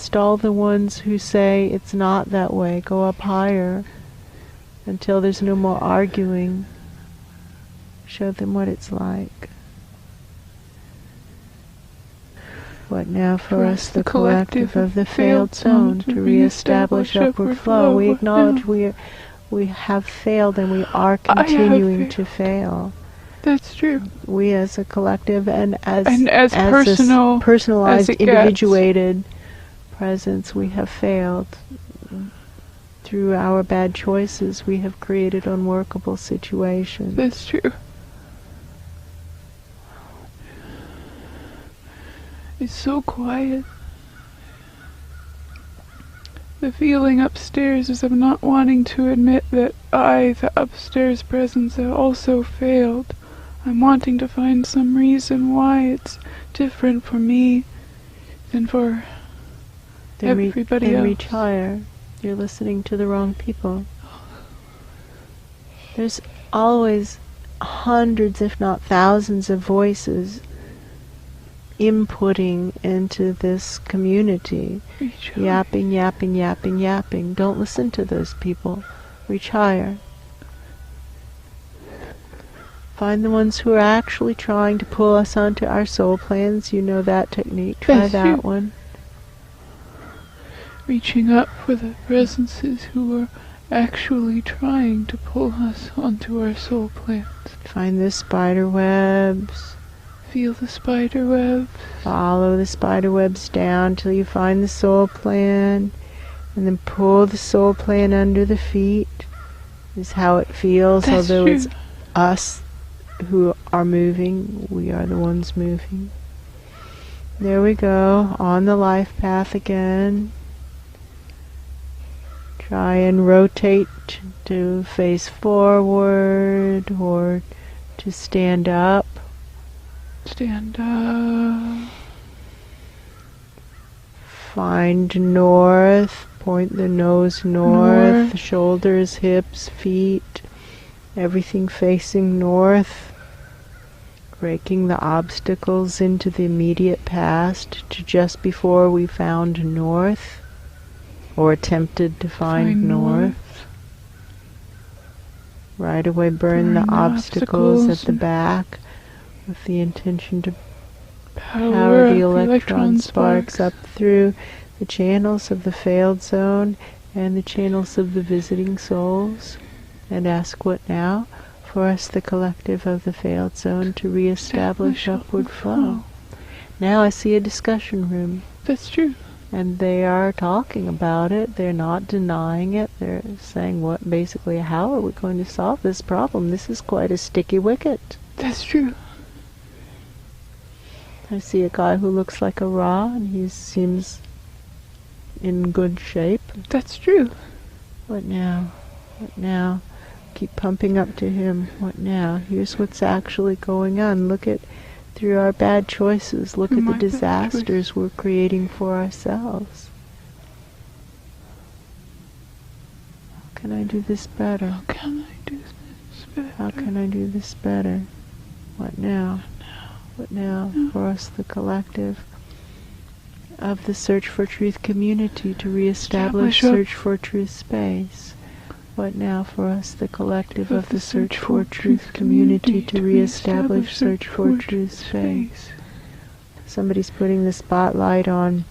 past all the ones who say it's not that way. Go up higher until there's no more arguing. Show them what it's like. What now for us, the collective of the failed zone, to re-establish upward flow? We acknowledge we have failed and we are continuing to fail. That's true. We as a collective and as as personalized, individuated presence, we have failed. Through our bad choices, we have created unworkable situations. That's true. It's so quiet. The feeling upstairs is of not wanting to admit that I, the upstairs presence, have also failed. I'm wanting to find some reason why it's different for me than for everybody else. Then reach higher. You're listening to the wrong people. There's always hundreds, if not thousands, of voices inputting into this community. Yapping, yapping, yapping, yapping. Don't listen to those people. Reach higher. Find the ones who are actually trying to pull us onto our soul plans. You know that technique. Try that one. Reaching up for the presences who are actually trying to pull us onto our soul plans. Find the spider webs. Feel the spider webs. Follow the spider webs down till you find the soul plan, and then pull the soul plan under the feet. This is how it feels. That's although true. It's us who are moving, we are the ones moving. There we go, on the life path again. Try and rotate to face forward or to stand up. Stand up. Find north. Point the nose north. Shoulders, hips, feet. Everything facing north. Breaking the obstacles into the immediate past to just before we found north. Or attempted to find north. Right away burn the obstacles at the back with the intention to power the electron sparks up through the channels of the failed zone and the channels of the visiting souls, and ask what now for us, the collective of the failed zone, to re-establish upward flow. Now I see a discussion room. That's true. And they are talking about it. They're not denying it. They're saying, what, basically, how are we going to solve this problem? This is quite a sticky wicket. That's true. I see a guy who looks like a Ra, and he seems in good shape. That's true. What now? What now? Keep pumping up to him. What now? Here's what's actually going on. Look at, through our bad choices, look at the disasters we're creating for ourselves. How can I do this better? How can I do this better? How can I do this better? What now? What now for us, the collective of the Search for Truth community, to re-establish Search for Truth space? What now for us, the collective of the Search for Truth community, to re-establish Search for Truth space? Somebody's putting the spotlight on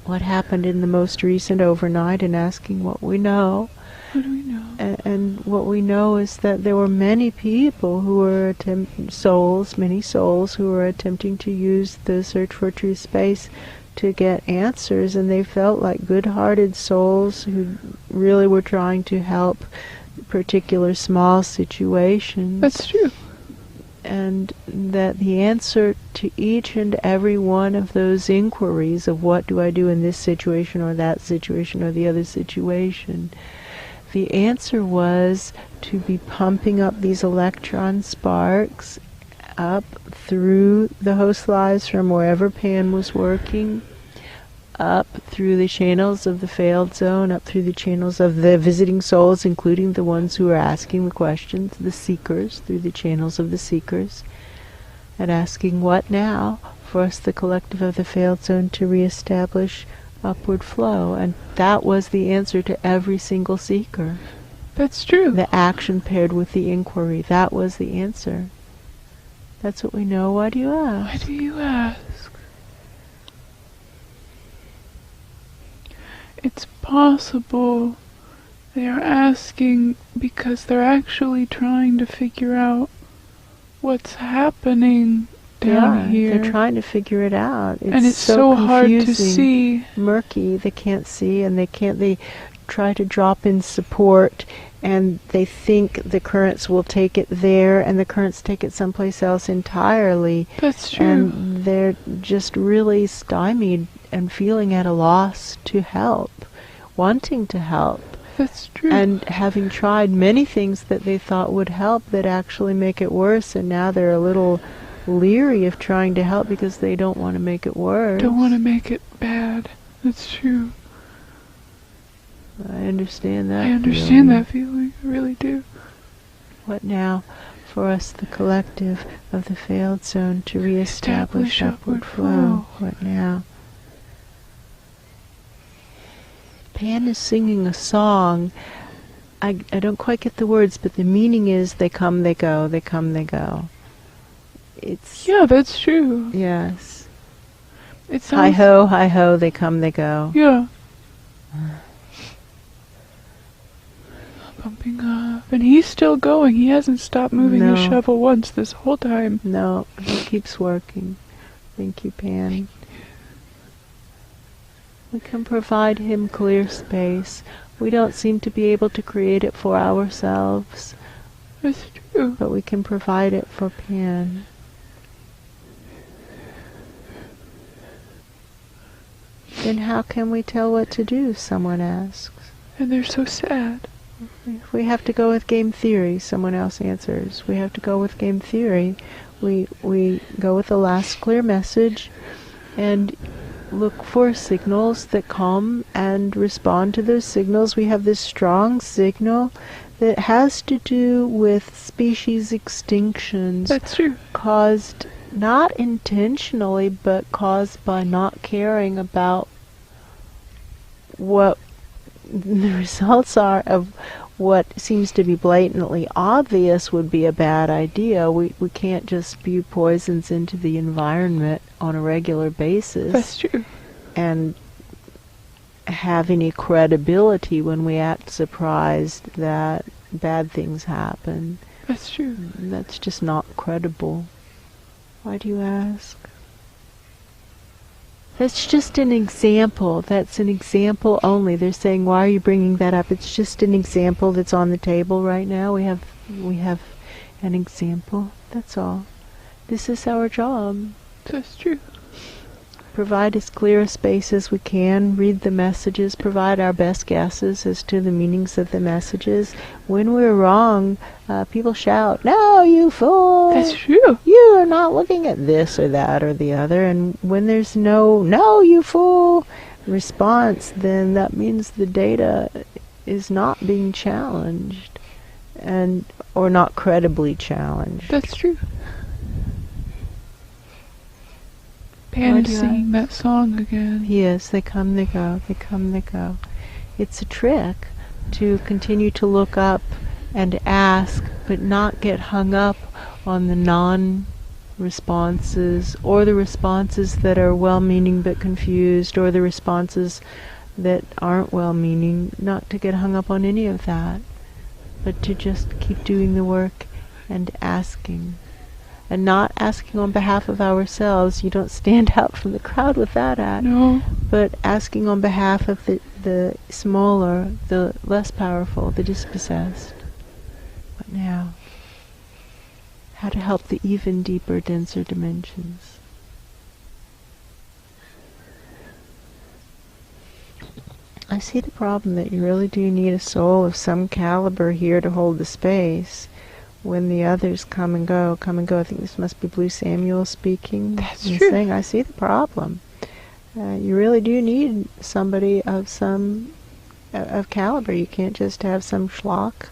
what happened in the most recent overnight and asking what we know. What do we know? And what we know is that there were many people who were many souls who were attempting to use the Search for Truth space to get answers, and they felt like good-hearted souls who really were trying to help particular small situations. That's true. And that the answer to each and every one of those inquiries of what do I do in this situation or that situation or the other situation, the answer was to be pumping up these electron sparks up through the host lives from wherever Pan was working, up through the channels of the failed zone, up through the channels of the visiting souls, including the ones who are asking the questions, the seekers, through the channels of the seekers, and asking what now for us, the collective of the failed zone, to re-establish upward flow. And that was the answer to every single seeker. That's true. The action paired with the inquiry. That was the answer. That's what we know. Why do you ask? Why do you ask? It's possible they are asking because they're actually trying to figure out what's happening down here. They're trying to figure it out. And it's so hard to see. Murky. They can't see, and they try to drop in support, and they think the currents will take it there, and the currents take it someplace else entirely. That's true. And they're just really stymied and feeling at a loss to help, wanting to help. That's true. And having tried many things that they thought would help that actually make it worse, and now they're a little leery of trying to help because they don't want to make it worse. Don't want to make it bad. That's true. I understand that. I understand that feeling. I really do. What now for us, the collective of the failed zone, to reestablish upward flow? What now? Pan is singing a song. I don't quite get the words, but the meaning is they come, they go, they come, they go. It's... Yeah, that's true. Yes. It sounds... Hi ho, they come, they go. Yeah. Bumping up. And he's still going. He hasn't stopped moving his shovel once this whole time. No, he keeps working. Thank you, Pan. We can provide him clear space. We don't seem to be able to create it for ourselves. That's true. But we can provide it for Pan. Then how can we tell what to do, someone asks. And they're so sad. If we have to go with game theory, someone else answers. We have to go with game theory. We go with the last clear message and look for signals that come and respond to those signals. We have this strong signal that has to do with species extinctions. That's true. Caused not intentionally, but caused by not caring about what the results are of what seems to be blatantly obvious would be a bad idea. We can't just spew poisons into the environment on a regular basis. That's true. And have any credibility when we act surprised that bad things happen. That's true. That's just not credible. Why do you ask? That's just an example. That's an example only. They're saying, why are you bringing that up? It's just an example that's on the table right now. We have an example. That's all. This is our job. That's true. Provide as clear a space as we can, read the messages, provide our best guesses as to the meanings of the messages. When we're wrong, people shout, "No, you fool! That's true. You are not looking at this or that or the other." And when there's no, you fool response, then that means the data is not being challenged, or not credibly challenged. That's true. Pan is singing that song again. He is. They come, they go. They come, they go. It's a trick to continue to look up and ask, but not get hung up on the non-responses, or the responses that are well-meaning but confused, or the responses that aren't well-meaning. Not to get hung up on any of that, but to just keep doing the work and asking. And not asking on behalf of ourselves. You don't stand out from the crowd with that act. No. But asking on behalf of the smaller, the less powerful, the dispossessed. What now? How to help the even deeper, denser dimensions. I see the problem that you really do need a soul of some caliber here to hold the space. When the others come and go. I think this must be Blue Samuel speaking. That's true. Saying, I see the problem. You really do need somebody of some of caliber. You can't just have some schlock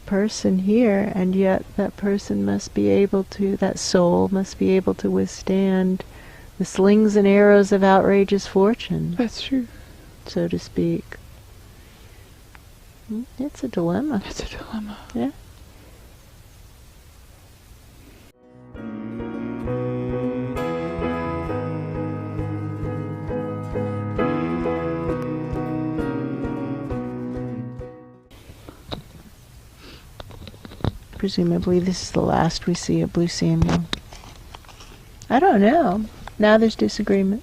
person here, and yet that person must be able to, that soul must be able to withstand the slings and arrows of outrageous fortune, That's true. so to speak. It's a dilemma. It's a dilemma. Yeah. Presumably this is the last we see of Blue Samuel. I don't know. Now there's disagreement.